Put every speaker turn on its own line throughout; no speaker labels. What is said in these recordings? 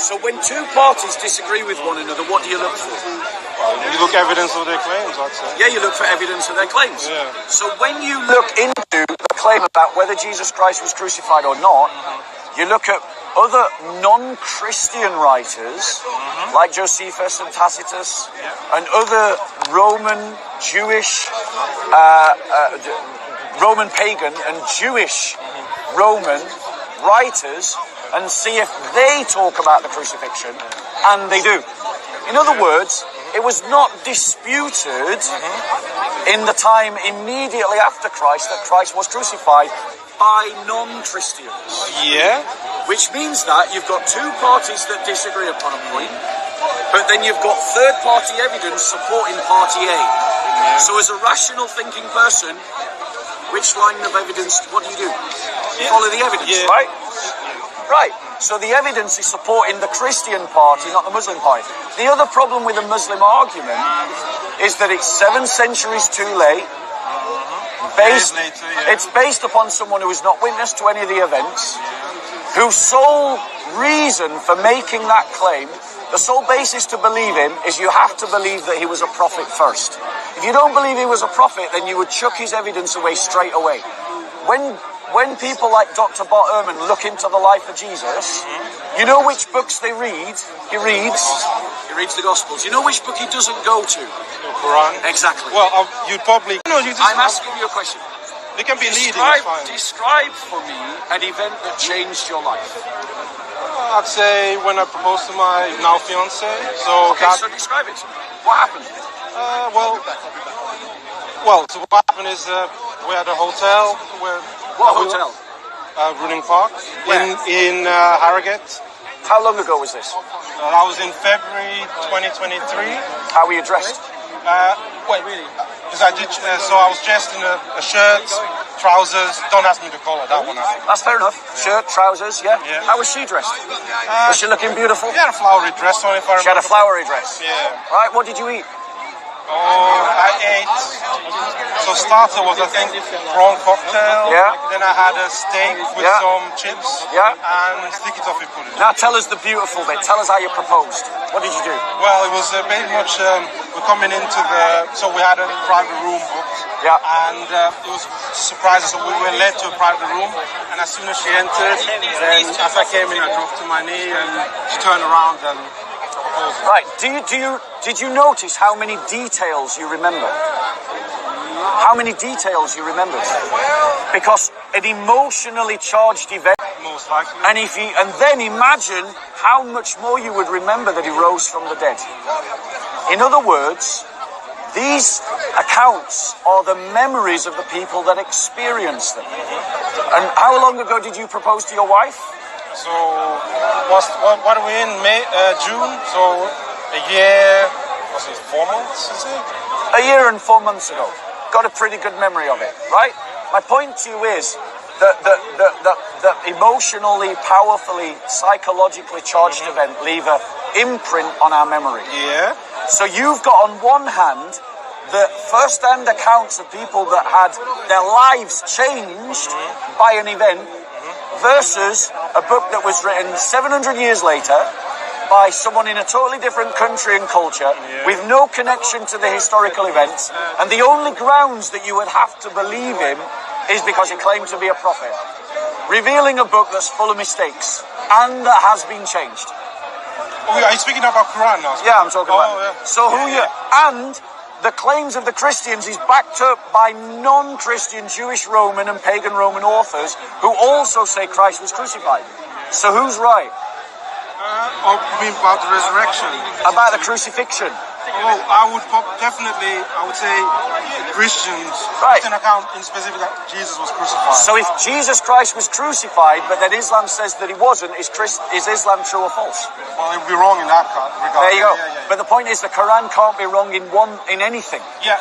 So when two parties disagree with one another, what do you look for?
Well, you look evidence of their claims, I'd say.
Yeah, you look for evidence of their claims.
Yeah.
So when you look into the claim about whether Jesus Christ was crucified or not, you look at other non-Christian writers, like Josephus and Tacitus, and other Roman, Jewish, Roman pagan and Jewish Roman writers, and see if they talk about the crucifixion, and they do. In other words, it was not disputed in the time immediately after Christ that Christ was crucified by non-Christians.
Yeah.
Which means that you've got two parties that disagree upon a point, but then you've got third-party evidence supporting party A.
Yeah.
So as a rational thinking person, which line of evidence, what do? You follow the evidence, right? Right. So the evidence is supporting the Christian party, not the Muslim party. The other problem with the Muslim argument is that it's 7 centuries too late. It's based upon someone who is not witness to any of the events, whose sole reason for making that claim, the sole basis to believe him, is you have to believe that he was a prophet first. If you don't believe he was a prophet, then you would chuck his evidence away straight away. When people like Dr. Bot Ehrman look into the life of Jesus, you know which books they read? He reads the Gospels. You know which book he doesn't go to?
The Quran.
Exactly.
Well, you'd probably...
I'm asking you a question.
They can be leading.
Describe for me an event that changed your life.
I'd say when I proposed to my now fiance. So
describe it. What happened?
So what happened is we're at a hotel.
What hotel?
Running Park in Harrogate.
How long ago was this?
That was in February 2023.
How were you dressed?
Because I was dressed in a shirt, trousers. Don't ask me the color. That one.
That's fair enough. Shirt, trousers, yeah. How was she dressed? Was she looking beautiful?
She had a flowery dress on, if I remember.
She had a flowery dress.
Yeah.
Right. What did you eat?
I ate. So starter was, I think, prawn cocktail.
Yeah.
Then I had a steak with some chips.
Yeah.
And sticky toffee pudding.
Now tell us the beautiful bit. Tell us how you proposed. What did you do?
Well, it was very much. We're coming into so we had a private room booked.
Yeah.
And it was a surprise. So we were led to a private room. And as soon as she entered, then as I came in, I dropped to my knee, and she turned around and.
Right. Did you notice how many details you remember? How many details you remembered? Because an emotionally charged event.
Most likely.
And then imagine how much more you would remember that he rose from the dead. In other words, these accounts are the memories of the people that experienced them. And how long ago did you propose to your wife?
So, what are we in? June? So, a year, was it 4 months, is it?
A year and 4 months ago. Got a pretty good memory of it, right? My point to you is that the emotionally, powerfully, psychologically charged event leave an imprint on our memory.
Yeah.
So you've got on one hand the first-hand accounts of people that had their lives changed by an event, versus a book that was written 700 years later by someone in a totally different country and culture with no connection to the historical events, and the only grounds that you would have to believe him is because he claimed to be a prophet, revealing a book that's full of mistakes and that has been changed.
Are you speaking about Quran now?
Yeah, I'm talking about. So and the claims of the Christians is backed up by non-Christian Jewish Roman and pagan Roman authors who also say Christ was crucified. So who's right?
Or you mean about the resurrection?
About the crucifixion.
I would say Christians can account in specific that Jesus was crucified.
So if Jesus Christ was crucified, but then Islam says that he wasn't, is Islam true or false?
Well, it would be wrong in that regard.
There you go. Yeah. But the point is, the Quran can't be wrong in anything.
Yeah,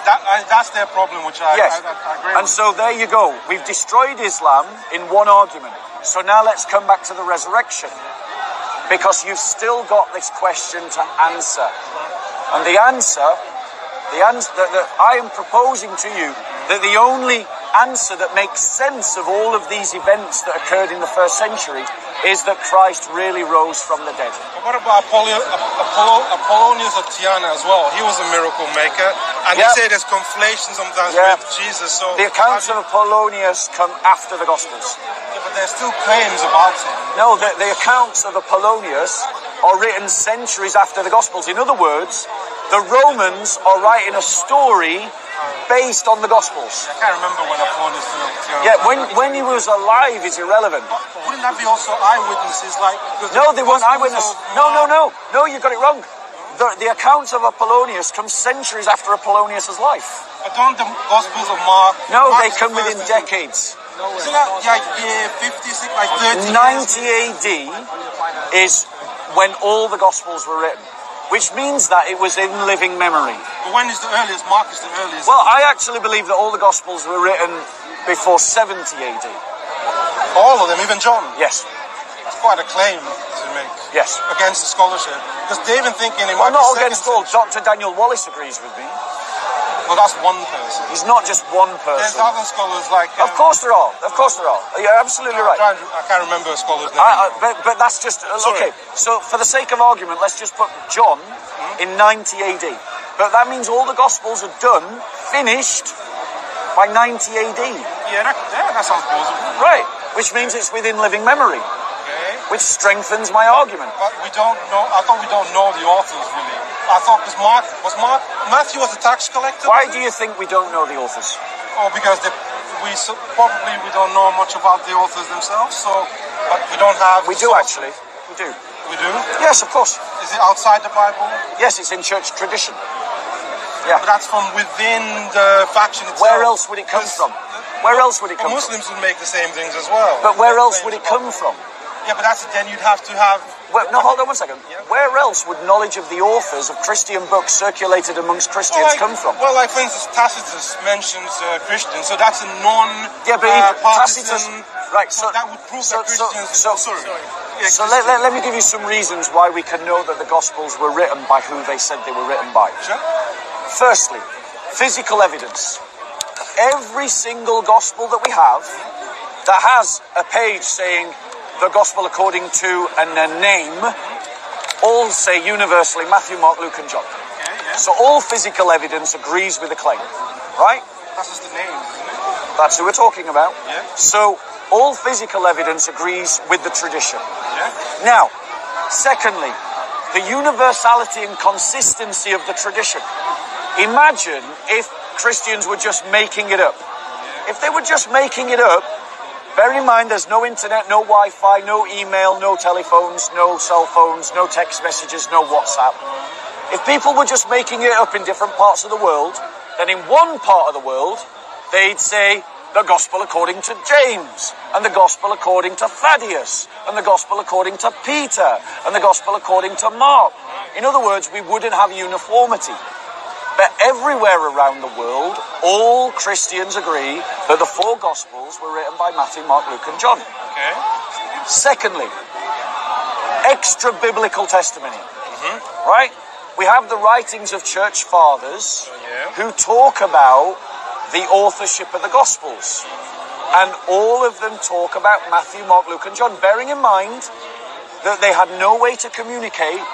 that's their problem, which I agree with.
And so there you go. We've destroyed Islam in one argument. So now let's come back to the resurrection, because you've still got this question to answer. And the answer that I am proposing to you, that the only answer that makes sense of all of these events that occurred in the first century is that Christ really rose from the dead.
But what about Apollonius of Tyana as well? He was a miracle maker, and they say there's conflation sometimes with Jesus. So
the accounts of Apollonius come after the Gospels.
Yeah, but there's still claims about him.
No, the accounts of Apollonius are written centuries after the Gospels. In other words, the Romans are writing a story based on the Gospels.
I can't remember when Apollonius was.
Yeah, when he was alive is irrelevant.
But wouldn't that be also eyewitnesses?
No, they weren't eyewitnesses. No, you got it wrong. The accounts of Apollonius come centuries after Apollonius' life.
But don't the Gospels of Mark...
No, they come within decades.
Isn't that like year 56, like 30
90 AD is when all the Gospels were written, which means that it was in living memory.
But when is the earliest? Mark is the earliest.
Well, I actually believe that all the Gospels were written before 70 AD.
All of them, even John?
Yes.
It's quite a claim to make.
Yes.
Against the scholarship. Because they've been thinking it
Well,
might
not
be
against all. Dr. Daniel Wallace agrees with me.
Well, that's one person.
He's not just one
There's
person.
other scholars like...
Of course there are. Of course there are. You're absolutely right.
I can't remember a scholar's name.
But that's just... okay, so for the sake of argument, let's just put John in 90 AD. But that means all the Gospels are done, finished, by 90 AD.
Yeah, that sounds plausible.
Right, which means it's within living memory,
Okay.
which strengthens my argument.
But we don't know... I thought we don't know the authors, really. I thought because Matthew was a tax collector.
Why do you think we don't know the authors?
Oh, because we don't know much about the authors themselves, so but we don't have...
We do, actually. We do.
We do?
Yes, of course.
Is it outside the Bible?
Yes, it's in church tradition. Yeah.
But that's from within the faction itself.
Where else would it come from? Where else would it come from?
Muslims would make the same things as well.
But where else would it come from?
Yeah, but then you'd have to have...
Well, no, hold on one second. Yeah. Where else would knowledge of the authors of Christian books circulated amongst Christians come from?
Well, like, for instance, Tacitus mentions Christians, so that's a
Yeah, but Tacitus... Right, so...
That would prove that Christians... Sorry. Yeah,
so let me give you some reasons why we can know that the Gospels were written by who they said they were written by.
Sure.
Firstly, physical evidence. Every single Gospel that we have that has a page saying the Gospel according to and a name, all say universally Matthew, Mark, Luke and John.
Okay, yeah.
So all physical evidence agrees with the claim, right?
That's just the name, isn't it?
That's who we're talking about.
Yeah.
So all physical evidence agrees with the tradition.
Yeah.
Now, secondly, the universality and consistency of the tradition. Imagine if Christians were just making it up. If they were just making it up, bear in mind there's no internet, no Wi-Fi, no email, no telephones, no cell phones, no text messages, no WhatsApp. If people were just making it up in different parts of the world, then in one part of the world, they'd say the Gospel according to James, and the Gospel according to Thaddeus, and the Gospel according to Peter, and the Gospel according to Mark. In other words, we wouldn't have uniformity. But everywhere around the world, all Christians agree that the four Gospels were written by Matthew, Mark, Luke and John.
Okay.
Secondly, extra-biblical testimony. Right? We have the writings of church fathers who talk about the authorship of the Gospels. And all of them talk about Matthew, Mark, Luke and John, bearing in mind that they had no way to communicate,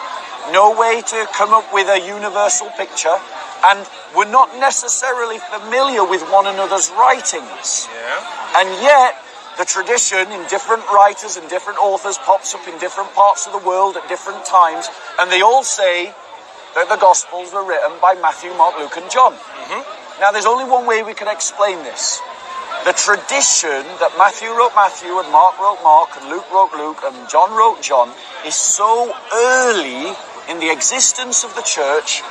no way to come up with a universal picture, and were not necessarily familiar with one another's writings.
Yeah.
And yet, the tradition in different writers and different authors pops up in different parts of the world at different times, and they all say that the Gospels were written by Matthew, Mark, Luke and John. Now, there's only one way we can explain this. The tradition that Matthew wrote Matthew, and Mark wrote Mark, and Luke wrote Luke, and John wrote John is so early in the existence of the church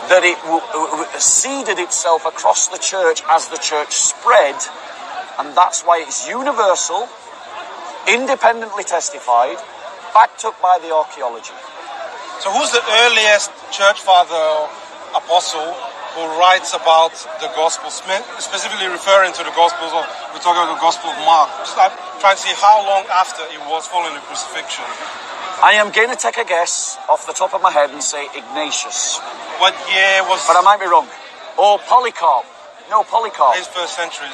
that it seeded itself across the church as the church spread, and that's why it's universal, independently testified, backed up by the archaeology.
So who's the earliest church father or apostle who writes about the Gospels, specifically referring to the Gospels, or we're talking about the Gospel of Mark? Just I'm trying to see how long after it was following the crucifixion.
I am going to take a guess off the top of my head and say Ignatius.
What year was...
But I might be wrong. Or Polycarp. No, Polycarp.
His first century.